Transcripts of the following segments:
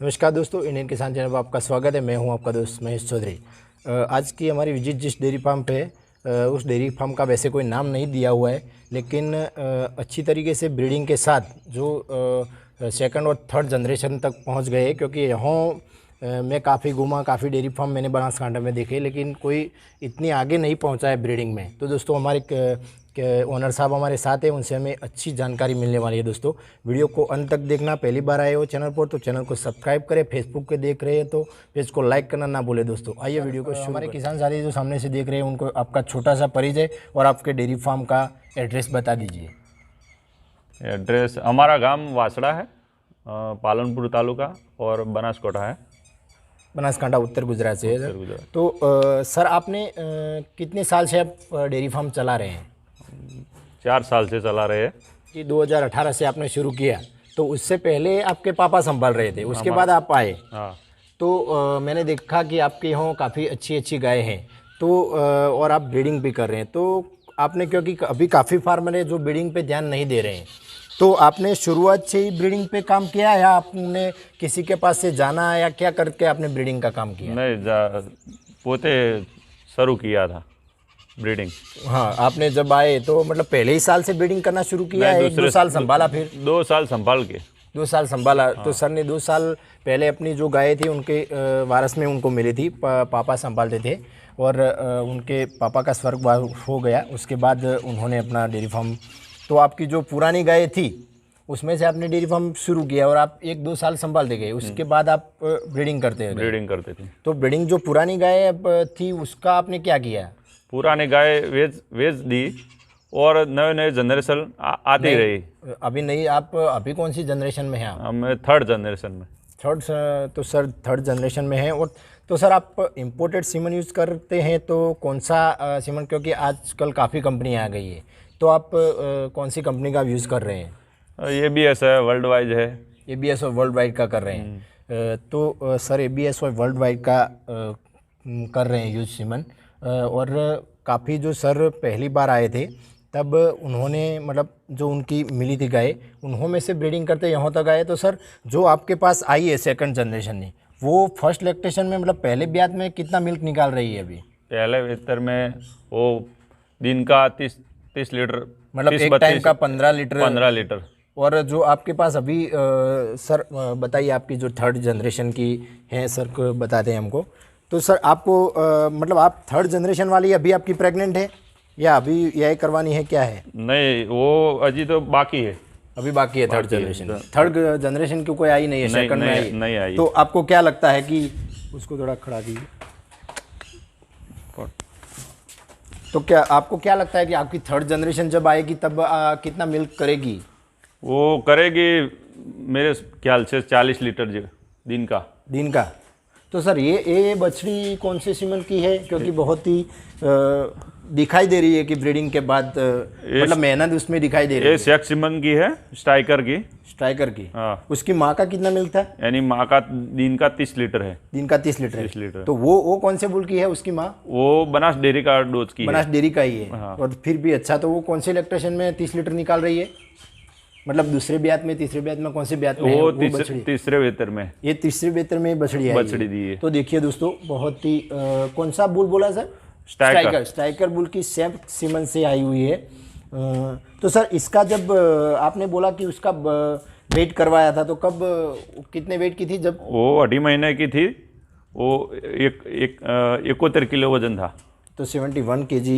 नमस्कार दोस्तों, इंडियन किसान चैनल पर आपका स्वागत है। मैं हूं आपका दोस्त महेश चौधरी। आज की हमारी विजिट जिस डेयरी फार्म पे है, उस डेयरी फार्म का वैसे कोई नाम नहीं दिया हुआ है, लेकिन अच्छी तरीके से ब्रीडिंग के साथ जो सेकंड और थर्ड जनरेशन तक पहुंच गए हैं। क्योंकि यहाँ मैं काफ़ी घूमा, काफ़ी डेयरी फार्म मैंने बनासकांठा में देखे, लेकिन कोई इतनी आगे नहीं पहुंचा है ब्रीडिंग में। तो दोस्तों हमारे ओनर साहब हमारे साथ हैं, उनसे हमें अच्छी जानकारी मिलने वाली है। दोस्तों वीडियो को अंत तक देखना। पहली बार आए हो चैनल पर तो चैनल को सब्सक्राइब करें, फेसबुक पे देख रहे हैं तो पेज को लाइक करना ना भूले। दोस्तों आइए वीडियो को। हमारे किसान साथी जो सामने से देख रहे हैं उनको आपका छोटा सा परिचय और आपके डेयरी फार्म का एड्रेस बता दीजिए। एड्रेस हमारा गांव वासड़ा है, पालनपुर तालुका और बनासकांठा है। बनासकांठा उत्तर गुजरात से है सर। गुजरात। तो सर आपने कितने साल से आप डेयरी फार्म चला रहे हैं? 4 साल से चला रहे हैं। कि 2018 से आपने शुरू किया, तो उससे पहले आपके पापा संभाल रहे थे, उसके बाद आप आए। हाँ। तो मैंने देखा कि आपके यहाँ काफ़ी अच्छी अच्छी गाय हैं, तो और आप ब्रीडिंग भी कर रहे हैं। तो आपने, क्योंकि अभी काफ़ी फार्मर है जो ब्रीडिंग पे ध्यान नहीं दे रहे हैं, तो आपने शुरुआत से ही ब्रीडिंग पे काम किया या आपने किसी के पास से जाना या क्या करके आपने ब्रीडिंग का काम किया? नहीं, पोते शुरू किया था ब्रीडिंग। हाँ, आपने जब आए तो मतलब पहले ही साल से ब्रीडिंग करना शुरू किया है? 1-2 साल संभाला? फिर 2 साल संभाल के 2 साल संभाला। हाँ। तो सर ने 2 साल पहले अपनी जो गाय थी उनके वारस में उनको मिली थी, पापा संभालते थे और उनके पापा का स्वर्गवास हो गया। उसके बाद उन्होंने अपना डेयरी फार्म, तो आपकी जो पुरानी गाय थी उसमें से आपने डेयरी फार्म शुरू किया और आप 1-2 साल संभालते गए। उसके बाद आप ब्रीडिंग करते थे। तो ब्रीडिंग जो पुरानी गाय थी उसका आपने क्या किया? पुरानी गाय वेच दी और नए जनरेशन आती रही। अभी नहीं, आप अभी कौन सी जनरेशन में हैं आप? मैं 3rd जनरेशन में। तो सर 3rd जनरेशन में हैं। और तो सर आप इंपोर्टेड सीमन यूज़ करते हैं तो कौन सा सीमन, क्योंकि आजकल काफ़ी कंपनियां आ गई है, तो आप कौन सी कंपनी का यूज़ कर रहे हैं? ABS है, वर्ल्ड वाइड है। ABS और वर्ल्ड वाइड का कर रहे हैं। तो सर ABS और वर्ल्ड वाइड का कर रहे हैं यूज़ सीमन। और काफ़ी जो सर पहली बार आए थे तब उन्होंने, मतलब जो उनकी मिली थी गाय, उन्होंने से ब्रीडिंग करते यहाँ तक आए। तो सर जो आपके पास आई है सेकंड जनरेशन ने, वो फर्स्ट लैक्टेशन में मतलब पहले ब्यात में कितना मिल्क निकाल रही है अभी? पहले बेहतर में वो दिन का 30 लीटर, मतलब एक टाइम का 15 लीटर। और जो आपके पास अभी सर बताइए, आपकी जो 3rd जनरेशन की है सर को बताते हैं हमको। तो सर आपको मतलब आप 3rd जनरेशन वाली अभी आपकी प्रेग्नेंट है या अभी यह करवानी है, क्या है? नहीं, वो अभी तो बाकी है। अभी बाकी है 3rd जनरेशन। 3rd जनरेशन की कोई आई नहीं है, सेकंड में नहीं आई। तो आपको क्या लगता है कि उसको थोड़ा खड़ा कीजिए। तो क्या आपको क्या लगता है कि आपकी 3rd जनरेशन जब आएगी तब कितना मिल्क करेगी? वो करेगी मेरे ख्याल से 40 लीटर दिन का। तो सर ये बछड़ी कौन से सीमन की है? क्योंकि बहुत ही दिखाई दे रही है कि ब्रीडिंग के बाद मतलब मेहनत उसमें दिखाई दे रही है। ये शेख सीमन की है, स्ट्राइकर की। हाँ। उसकी माँ का कितना मिल्क था? यानी माँ का दिन का 30 लीटर है। दिन का 30 लीटर। तो वो कौन से बुल की है उसकी माँ? वो बनास डेयरी का डोज की बनास डेयरी का ही है। हाँ। और फिर भी अच्छा, तो वो कौन से लैक्टेशन में 30 लीटर निकाल रही है? मतलब दूसरे ब्यात में, तीसरे ब्यात में, कौन से ब्यात में? वो तीसरे बेहतर में। ये तीसरे बेहतर में बछड़ी दी है। तो देखिए दोस्तों, बहुत ही कौन सा बुल बोला सर? स्ट्राइकर बुल की सेफ सीमन से आई हुई है। तो सर इसका जब आपने बोला कि उसका वेट करवाया था, तो कब कितने वेट की थी जब? वो 2.5 महीने की थी। वो 71 किलो वजन था। तो 71 kg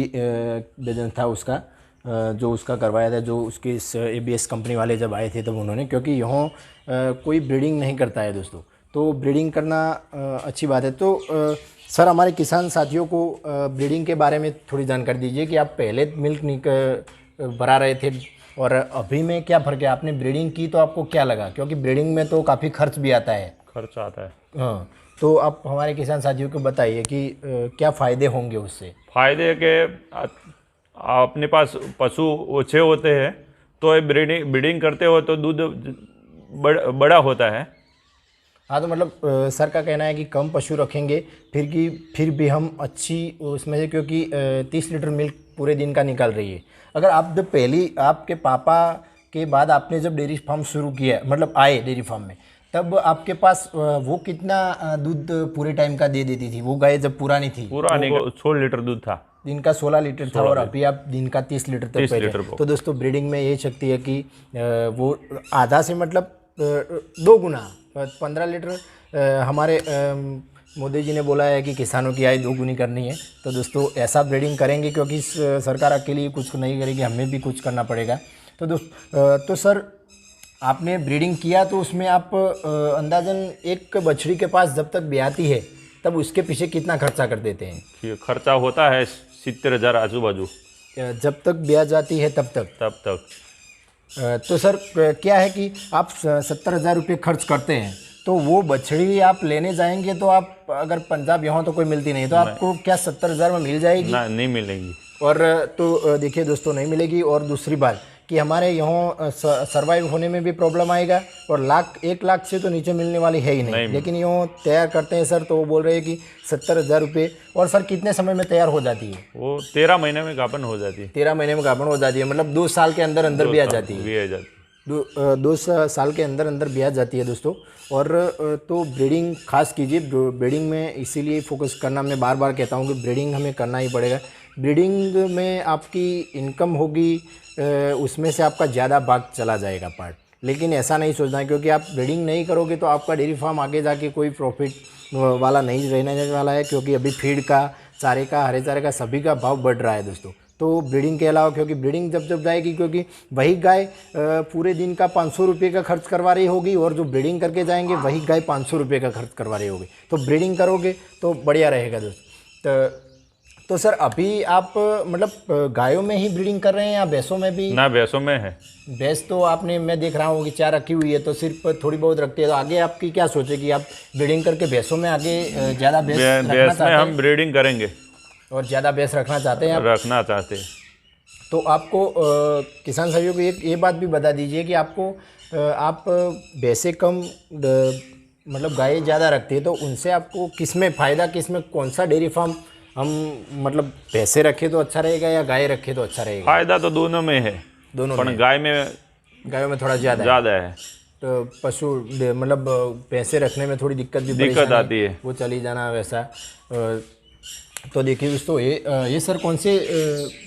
वजन था उसका, जो उसका करवाया था, जो उसके ABS कंपनी वाले जब आए थे तब उन्होंने, क्योंकि यहाँ कोई ब्रीडिंग नहीं करता है दोस्तों, तो ब्रीडिंग करना अच्छी बात है। तो सर हमारे किसान साथियों को ब्रीडिंग के बारे में थोड़ी जानकारी दीजिए कि आप पहले मिल्क भरा रहे थे और अभी में क्या फ़र्क है? आपने ब्रीडिंग की तो आपको क्या लगा? क्योंकि ब्रीडिंग में तो काफ़ी खर्च भी आता है। हाँ, तो आप हमारे किसान साथियों को बताइए कि क्या फ़ायदे होंगे उससे? फायदे के अपने पास पशु ओछे होते हैं तो ब्रीडिंग करते हो तो दूध बड़ा होता है। हाँ, तो मतलब सर का कहना है कि कम पशु रखेंगे फिर भी हम अच्छी उसमें से, क्योंकि 30 लीटर मिल्क पूरे दिन का निकाल रही है। अगर आप जब पहली आपके पापा के बाद आपने जब डेयरी फार्म शुरू किया, मतलब आए डेयरी फार्म में, तब आपके पास वो कितना दूध पूरे टाइम का दे देती थी वो गाय जब पुरानी थी? पूरा नहीं, 16 लीटर दूध था। दिन का 16 लीटर था और अभी आप दिन का 30 लीटर तक 30 पहुंचे। लीटर को। तो दोस्तों ब्रीडिंग में ये शक्ति है कि वो आधा से मतलब 2 गुना 15 लीटर हमारे मोदी जी ने बोला है कि किसानों की आय 2 गुनी करनी है। तो दोस्तों ऐसा ब्रीडिंग करेंगे क्योंकि सरकार अकेले कुछ नहीं करेगी, हमें भी कुछ करना पड़ेगा। तो सर आपने ब्रीडिंग किया तो उसमें आप अंदाजन एक बछड़ी के पास जब तक ब्याती है तब उसके पीछे कितना खर्चा कर देते हैं? ये खर्चा होता है 70,000 आजू बाजू। जब तक ब्याह जाती है तब तक? तो सर क्या है कि आप 70,000 रुपये खर्च करते हैं तो वो बछड़ी आप लेने जाएंगे तो आप अगर पंजाब यहाँ तो कोई मिलती नहीं तो आपको क्या 70,000 में मिल जाएगी? ना, नहीं मिलेगी। और तो देखिए दोस्तों नहीं मिलेगी। और दूसरी बात कि हमारे यहाँ सर्वाइव होने में भी प्रॉब्लम आएगा और 1 लाख से तो नीचे मिलने वाली है ही नहीं। लेकिन यूँ तैयार करते हैं सर तो वो बोल रहे हैं कि 70,000 रुपये। और सर कितने समय में तैयार हो जाती है? वो 13 महीने में गाभन हो जाती है। 13 महीने में गाभन हो जाती है, मतलब 2 साल के अंदर अंदर भी आ जाती है। 2 साल के अंदर अंदर ब्याह जाती है दोस्तों। और तो ब्रीडिंग खास कीजिए, ब्रीडिंग में इसीलिए फोकस करना मैं बार बार कहता हूँ कि ब्रीडिंग हमें करना ही पड़ेगा। ब्रीडिंग में आपकी इनकम होगी, उसमें से आपका ज़्यादा भाग चला जाएगा पार्ट। लेकिन ऐसा नहीं सोचना है क्योंकि आप ब्रीडिंग नहीं करोगे तो आपका डेयरी फार्म आगे जाके कोई प्रॉफिट वाला नहीं रहने वाला है, क्योंकि अभी फीड का, चारे का, हरे चारे का सभी का भाव बढ़ रहा है दोस्तों। तो ब्रीडिंग के अलावा, क्योंकि ब्रीडिंग जब जाएगी, क्योंकि वही गाय पूरे दिन का 500 रुपये का खर्च करवा रही होगी और जो ब्रीडिंग करके जाएंगे वही गाय 500 रुपये का खर्च करवा रही होगी। तो ब्रीडिंग करोगे तो बढ़िया रहेगा दोस्त। तो सर अभी आप मतलब गायों में ही ब्रीडिंग कर रहे हैं या भैंसों में भी? ना, भैंसों में है। भैंस तो आपने, मैं देख रहा हूँ कि 4 रखी हुई है तो सिर्फ थोड़ी बहुत रखती है। तो आगे आपकी क्या सोचे कि आप ब्रीडिंग करके भैंसों में आगे ज़्यादा भैंस भैंस में हम ब्रीडिंग करेंगे और ज़्यादा भैंस रखना चाहते हैं आप? रखना चाहते हैं। तो आपको किसान साथियों को ये बात भी बता दीजिए कि आपको आप भैंसे कम मतलब गाय ज़्यादा रखते हैं तो उनसे आपको किस में फ़ायदा, किस में कौन सा डेयरी फार्म हम मतलब भैंसे रखे तो अच्छा रहेगा या गाय रखे तो अच्छा रहेगा? फायदा तो दोनों में है, दोनों पर में। गायों में थोड़ा ज़्यादा है। तो पशु मतलब भैंसे रखने में थोड़ी दिक्कत आती है, वो चली जाना वैसा। तो देखिए दोस्तों ये सर कौन से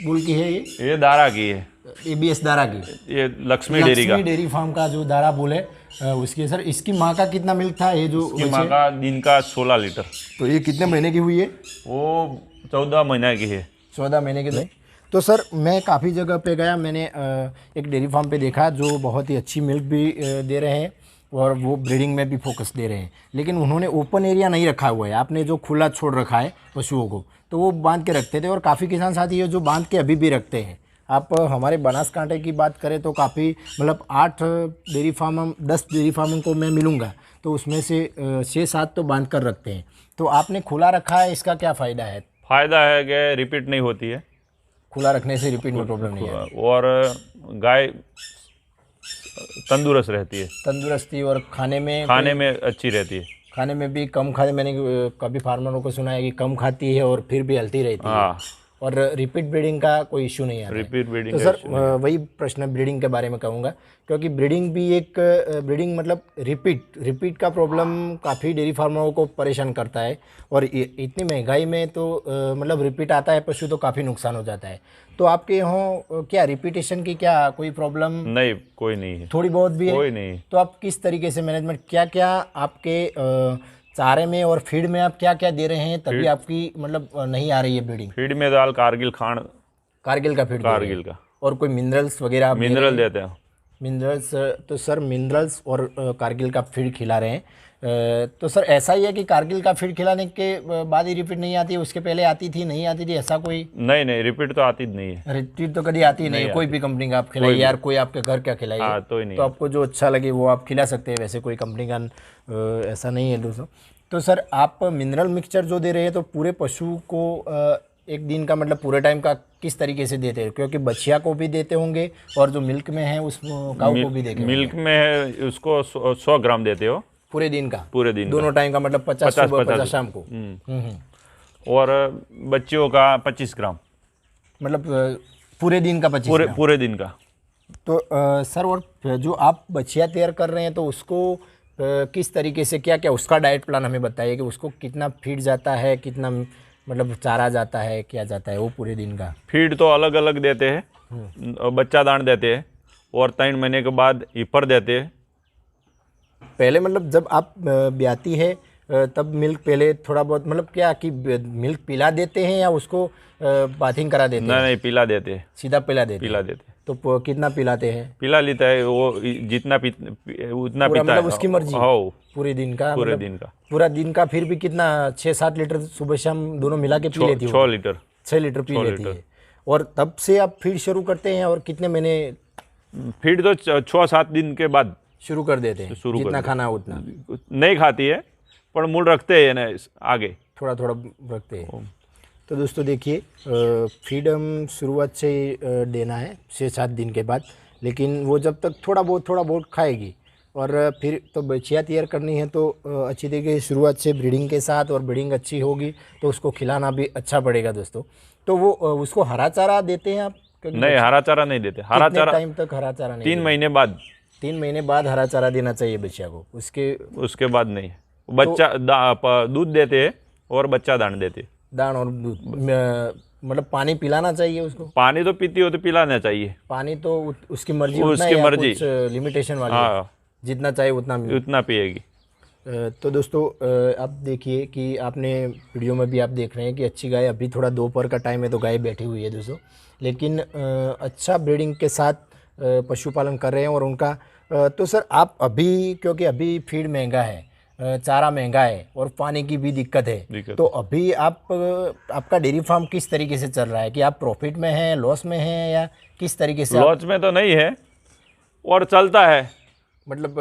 बुल की है? ये दारा की है, ABS दारा की। ये लक्ष्मी डेयरी फार्म का जो दारा बुल है उसकी। सर इसकी माँ का कितना मिल्क था? ये जो माँ का दिन का 16 लीटर। तो ये कितने महीने की हुई है? वो 14 महीने की है। 14 महीने की। तो सर मैं काफ़ी जगह पे गया, मैंने एक डेयरी फार्म पे देखा जो बहुत ही अच्छी मिल्क भी दे रहे हैं और वो ब्रीडिंग में भी फोकस दे रहे हैं, लेकिन उन्होंने ओपन एरिया नहीं रखा हुआ है। आपने जो खुला छोड़ रखा है पशुओं को तो वो बांध के रखते थे और काफ़ी किसान साथी है जो बांध के अभी भी रखते हैं। आप हमारे बनासकांठे की बात करें तो काफ़ी मतलब 8 डेयरी फार्म, 10 डेयरी फार्मों को मैं मिलूँगा तो उसमें से 6-7 तो बांध कर रखते हैं। तो आपने खुला रखा है, इसका क्या फ़ायदा है? फ़ायदा है कि रिपीट नहीं होती है। खुला रखने से रिपीट में प्रॉब्लम नहीं है और गाय तंदुरुस्त रहती है। तंदुरुस्ती और खाने में अच्छी रहती है। खाने में भी कम खाते, मैंने कभी फार्मरों को सुना है कि कम खाती है और फिर भी हल्ती रहती है। और रिपीट ब्रीडिंग का कोई इशू नहीं आता। रिपीट ब्रीडिंग तो सर वही प्रश्न ब्रीडिंग के बारे में कहूँगा, क्योंकि ब्रीडिंग भी एक ब्रीडिंग मतलब रिपीट का प्रॉब्लम काफ़ी डेयरी फार्मरों को परेशान करता है। और इतनी महंगाई में तो मतलब रिपीट आता है पशु तो काफ़ी नुकसान हो जाता है। तो आपके यहाँ क्या रिपीटेशन की क्या कोई प्रॉब्लम? नहीं, कोई नहीं है। थोड़ी बहुत भी है? कोई नहीं। तो आप किस तरीके से मैनेजमेंट, क्या क्या आपके चारे में और फीड में आप क्या क्या दे रहे हैं तभी आपकी मतलब नहीं आ रही है ब्रीडिंग? फीड में दाल कारगिल खांड, कारगिल का फीड, कारगिल का। और कोई मिनरल्स वगैरह? मिनरल देते हैं। मिनरल्स, तो सर मिनरल्स और कारगिल का फीड खिला रहे हैं। तो सर ऐसा ही है कि कारगिल का फीड खिलाने के बाद ही रिपीट नहीं आती है, उसके पहले आती थी, नहीं आती थी, ऐसा कोई? नहीं, रिपीट तो आती नहीं है। रिपीट तो कभी आती नहीं है कोई भी कंपनी का आप खिलाइए यार, कोई आपके घर क्या खिलाइए तो आपको जो अच्छा लगे वो आप खिला सकते हैं, वैसे कोई कंपनी का ऐसा नहीं है दोस्तों। तो सर आप मिनरल मिक्सचर जो दे रहे हैं तो पूरे पशु को एक दिन का मतलब पूरे टाइम का किस तरीके से देते हैं? क्योंकि बछिया को भी देते होंगे और जो मिल्क में है उस काऊ को भी देते होंगे। मिल्क में है उसको 100 ग्राम देते हो पूरे दिन का? पूरे दिन दोनों टाइम का मतलब 50 सुबह 50 शाम को। और बच्चियों का 25 ग्राम, मतलब पूरे दिन का 25 ग्राम पूरे दिन का। तो सर और जो आप बछिया तैयार कर रहे हैं तो उसको किस तरीके से क्या क्या उसका डाइट प्लान हमें बताइए कि उसको कितना फीड जाता है, कितना मतलब चारा जाता है, क्या जाता है वो पूरे दिन का। फीड तो अलग अलग देते हैं, बच्चा दान देते हैं और 3 महीने के बाद ईपर देते हैं। पहले मतलब जब आप ब्याती है तब मिल्क पहले थोड़ा बहुत मतलब क्या कि मिल्क पिला देते हैं या उसको बाथिंग करा देते हैं? नहीं, पिला देते हैं, सीधा पिला देते पिला हैं। देते हैं। तो कितना पिलाते हैं? पिला लेता है वो, जितना उतना पूरा पीता मतलब है। उसकी मर्जी? हाँ, पूरे दिन का? पूरे मतलब दिन का पूरा दिन का फिर भी कितना 6-7 लीटर सुबह शाम दोनों मिला के पी लेती हो? 6 लीटर। 6 लीटर पी लेती है। और तब से आप फीड शुरू करते हैं और कितने महीने फीड तो 6-7 दिन के बाद शुरू कर देते हैं? शुरू कर जितना देते खाना है उतना? नहीं खाती है पर मूल रखते हैं ना आगे, थोड़ा थोड़ा रखते हैं। तो दोस्तों देखिए, फीड हम शुरुआत से देना है 6-7 दिन के बाद, लेकिन वो जब तक थोड़ा बहुत खाएगी और फिर तो बच्चियाँ तैयार करनी है तो अच्छी तरीके से शुरुआत से ब्रीडिंग के साथ, और ब्रीडिंग अच्छी होगी तो उसको खिलाना भी अच्छा पड़ेगा दोस्तों। तो वो उसको हरा चारा देते हैं आप? नहीं, हरा चारा नहीं देते। हरा चारा टाइम तक हरा चारा नहीं? 3 महीने बाद। 3 महीने बाद हरा चारा देना चाहिए बच्चिया को, उसके बाद नहीं। बच्चा दूध देते हैं और बच्चा दान देते हैं। दान और दूध मतलब पानी पिलाना चाहिए उसको? पानी तो पीती हो तो पिलाना चाहिए। पानी तो उसकी मर्जी, उसकी मर्जी, कुछ लिमिटेशन वाली है? हाँ, जितना चाहिए उतना पिएगी। तो दोस्तों आप देखिए कि आपने वीडियो में भी आप देख रहे हैं कि अच्छी गाय, अभी थोड़ा दोपहर का टाइम है तो गाय बैठी हुई है दोस्तों, लेकिन अच्छा ब्रीडिंग के साथ पशुपालन कर रहे हैं। और उनका तो सर आप अभी, क्योंकि अभी फीड महंगा है, चारा महंगा है और पानी की भी दिक्कत है, तो अभी आपका डेयरी फार्म किस तरीके से चल रहा है? कि आप प्रॉफिट में हैं, लॉस में हैं, या किस तरीके से? लॉस में तो नहीं है और चलता है, मतलब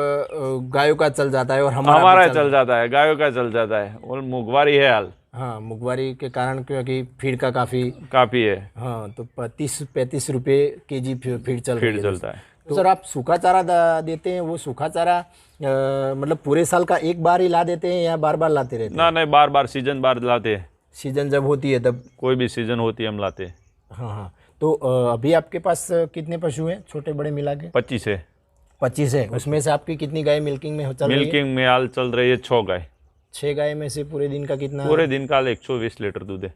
गायों का चल जाता है और हमारा चल जाता है, गायों का चल जाता है। और मुगवारी है हाल। हाँ, मुगवारी के कारण, क्योंकि फीड का काफ़ी है। हाँ, तो 35 रुपये केजी फीड चलता है। तो सर आप सूखा चारा देते हैं? वो सूखा चारा मतलब पूरे साल का एक बार ही ला देते हैं या बार बार लाते रहते हैं? ना, नहीं, बार बार सीजन बार लाते हैं। सीजन जब होती है तब? कोई भी सीजन होती है हम लाते हैं। हाँ हाँ। तो अभी आपके पास कितने पशु हैं छोटे बड़े मिला के? 25 है। 25 है। उसमें से आपकी कितनी गाय मिल्किंग में चल रही है? मिल्किंग में हाल चल रही है 6 गाय। 6 गाय में से पूरे दिन का कितना? पूरे दिन का 120 लीटर दूध है।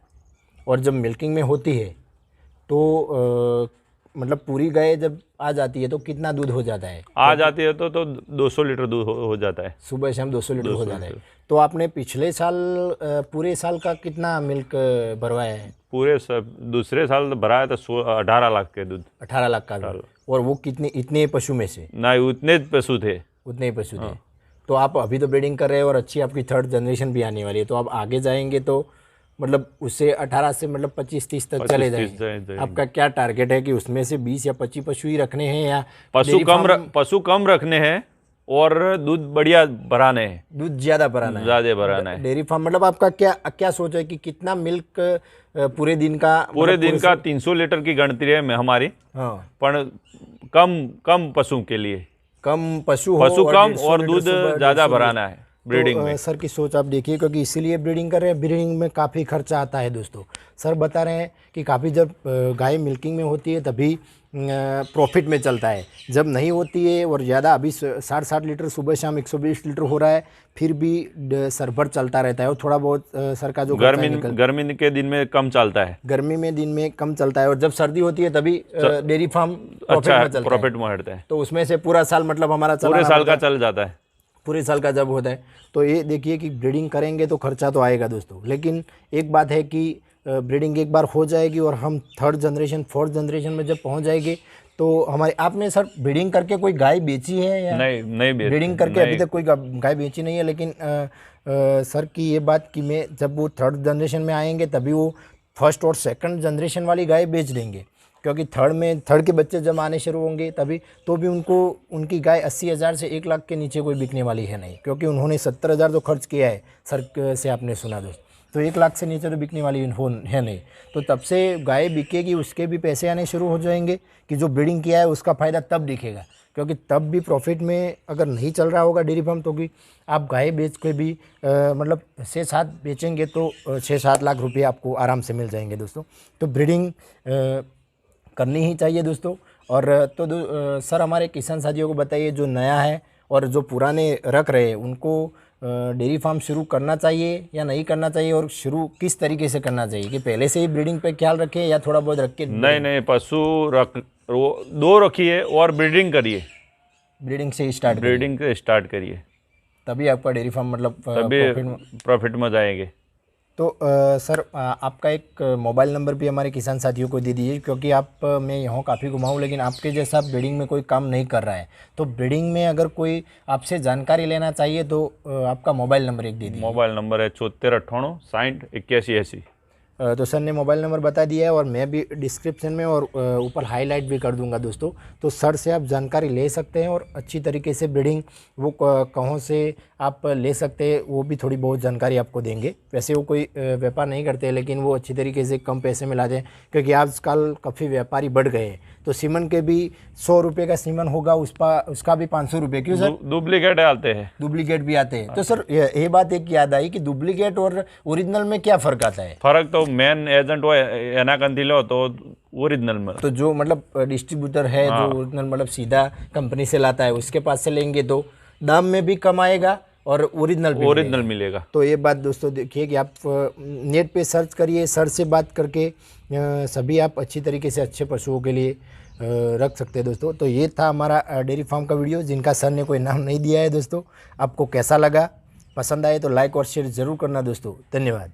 और जब मिल्किंग में होती है तो मतलब पूरी गाय जब आ जाती है तो कितना दूध हो जाता है? आ जाती है तो 200 लीटर दूध हो जाता है। सुबह शाम 200 लीटर हो जाता है। तो आपने पिछले साल पूरे साल का कितना मिल्क भरवाया है? पूरे दूसरे साल भराया था 18 लाख के दूध। 18 लाख का दूध। और वो इतने पशु में से? नहीं, उतने पशु थे। उतने ही पशु थे। तो आप अभी तो ब्रीडिंग कर रहे हैं और अच्छी आपकी 3rd जनरेशन भी आने वाली है, तो आप आगे जाएंगे तो मतलब उससे 18 से मतलब 25-30 तक चले जाएंगे। आपका क्या टारगेट है कि उसमें से 20 या 25 पशु ही रखने हैं, या पशु कम रखने हैं और दूध बढ़िया भराने हैं? दूध ज़्यादा भराना है? ज़्यादा भराना है। डेयरी फार्म मतलब आपका क्या सोच है कि कितना मिल्क पूरे दिन का? पूरे दिन का 300 लीटर की गणती है हमारी। हाँ, पर कम पशु के लिए, कम पशु कम और दूध ज़्यादा भराना है ब्रीडिंग में। सर की सोच आप देखिए, क्योंकि इसीलिए ब्रीडिंग कर रहे हैं। ब्रीडिंग में काफ़ी खर्चा आता है दोस्तों। सर बता रहे हैं कि काफ़ी जब गाय मिल्किंग में होती है तभी प्रॉफिट में चलता है, जब नहीं होती है और ज़्यादा, अभी 60 लीटर सुबह शाम 120 लीटर हो रहा है, फिर भी सरभर चलता रहता है। और थोड़ा बहुत सर का जो गर्मी के दिन में कम चलता है। गर्मी में दिन में कम चलता है, और जब सर्दी होती है तभी डेयरी फार्म प्रॉफिट में हटता है। तो उसमें से पूरा साल मतलब हमारा पूरे साल का चल जाता है। पूरे साल का जब होता है तो ये देखिए कि ब्रीडिंग करेंगे तो खर्चा तो आएगा दोस्तों, लेकिन एक बात है कि ब्रीडिंग एक बार हो जाएगी और हम 3rd जनरेशन 4th जनरेशन में जब पहुंच जाएंगे तो हमारे, आपने सर ब्रीडिंग करके कोई गाय बेची है या नहीं ब्रीडिंग करके अभी तक कोई गाय बेची नहीं है? लेकिन सर की ये बात कि मैं जब वो 3rd जनरेशन में आएंगे तभी वो 1st और 2nd जनरेशन वाली गाय बेच देंगे, क्योंकि 3rd के बच्चे जब आने शुरू होंगे तभी, तो भी उनकी गाय 80,000 से 1 लाख के नीचे कोई बिकने वाली है नहीं, क्योंकि उन्होंने 70,000 जो खर्च किया है सर से आपने सुना दोस्त, तो 1 लाख से नीचे तो बिकने वाली है नहीं। तो तब से गाय बिकेगी, उसके भी पैसे आने शुरू हो जाएंगे कि जो ब्रीडिंग किया है उसका फ़ायदा तब दिखेगा, क्योंकि तब भी प्रॉफिट में अगर नहीं चल रहा होगा डेयरी फार्म तो भी आप गाय बेच के भी मतलब 6-7 बेचेंगे तो 6-7 लाख रुपये आपको आराम से मिल जाएंगे दोस्तों। तो ब्रीडिंग करनी ही चाहिए दोस्तों। और तो सर हमारे किसान साथियों को बताइए जो नया है और जो पुराने रख रहे हैं उनको डेयरी फार्म शुरू करना चाहिए या नहीं करना चाहिए, और शुरू किस तरीके से करना चाहिए, कि पहले से ही ब्रीडिंग पे ख्याल रखें या थोड़ा बहुत रख के नहीं, पशु दो रखिए और ब्रीडिंग करिए, ब्रीडिंग से स्टार्ट ब्रीडिंग से स्टार्ट करिए, तभी आपका डेयरी फार्म मतलब तभी प्रॉफिट में जाएंगे। तो सर आपका एक मोबाइल नंबर भी हमारे किसान साथियों को दे दीजिए, क्योंकि आप मैं यहाँ काफ़ी घुमाऊँ लेकिन आपके जैसा ब्रीडिंग में कोई काम नहीं कर रहा है, तो ब्रीडिंग में अगर कोई आपसे जानकारी लेना चाहिए तो आपका मोबाइल नंबर एक दे दीजिए। मोबाइल नंबर है 74 98 60 81 80। तो सर ने मोबाइल नंबर बता दिया है और मैं भी डिस्क्रिप्शन में और ऊपर हाईलाइट भी कर दूंगा दोस्तों, तो सर से आप जानकारी ले सकते हैं और अच्छी तरीके से ब्रीडिंग वो कहाँ से आप ले सकते हैं वो भी थोड़ी बहुत जानकारी आपको देंगे। वैसे वो कोई व्यापार नहीं करते लेकिन वो अच्छी तरीके से कम पैसे में लाते हैं, क्योंकि आजकल काफ़ी व्यापारी बढ़ गए हैं, तो सीमन के भी 100 रुपये का सीमन होगा उसका भी 500 रुपये, क्यों सर? डुप्लीकेट आते हैं, डुप्लीकेट भी आते हैं। तो सर ये बात एक याद आई कि डुप्लीकेट और ओरिजिनल में क्या फ़र्क आता है? फर्क तो मेन एजेंट वो एना कंदिलो तो ओरिजिनल में, तो जो मतलब डिस्ट्रीब्यूटर है जो ओरिजिनल मतलब सीधा कंपनी से लाता है उसके पास से लेंगे तो दाम में भी कम आएगा और ओरिजिनल मिलेगा। तो ये बात दोस्तों देखिए कि आप नेट पे सर्च करिए, सर से बात करके सभी आप अच्छी तरीके से अच्छे पशुओं के लिए रख सकते हैं दोस्तों। तो ये था हमारा डेयरी फार्म का वीडियो, जिनका सर ने कोई नाम नहीं दिया है दोस्तों। आपको कैसा लगा, पसंद आए तो लाइक और शेयर ज़रूर करना दोस्तों। धन्यवाद।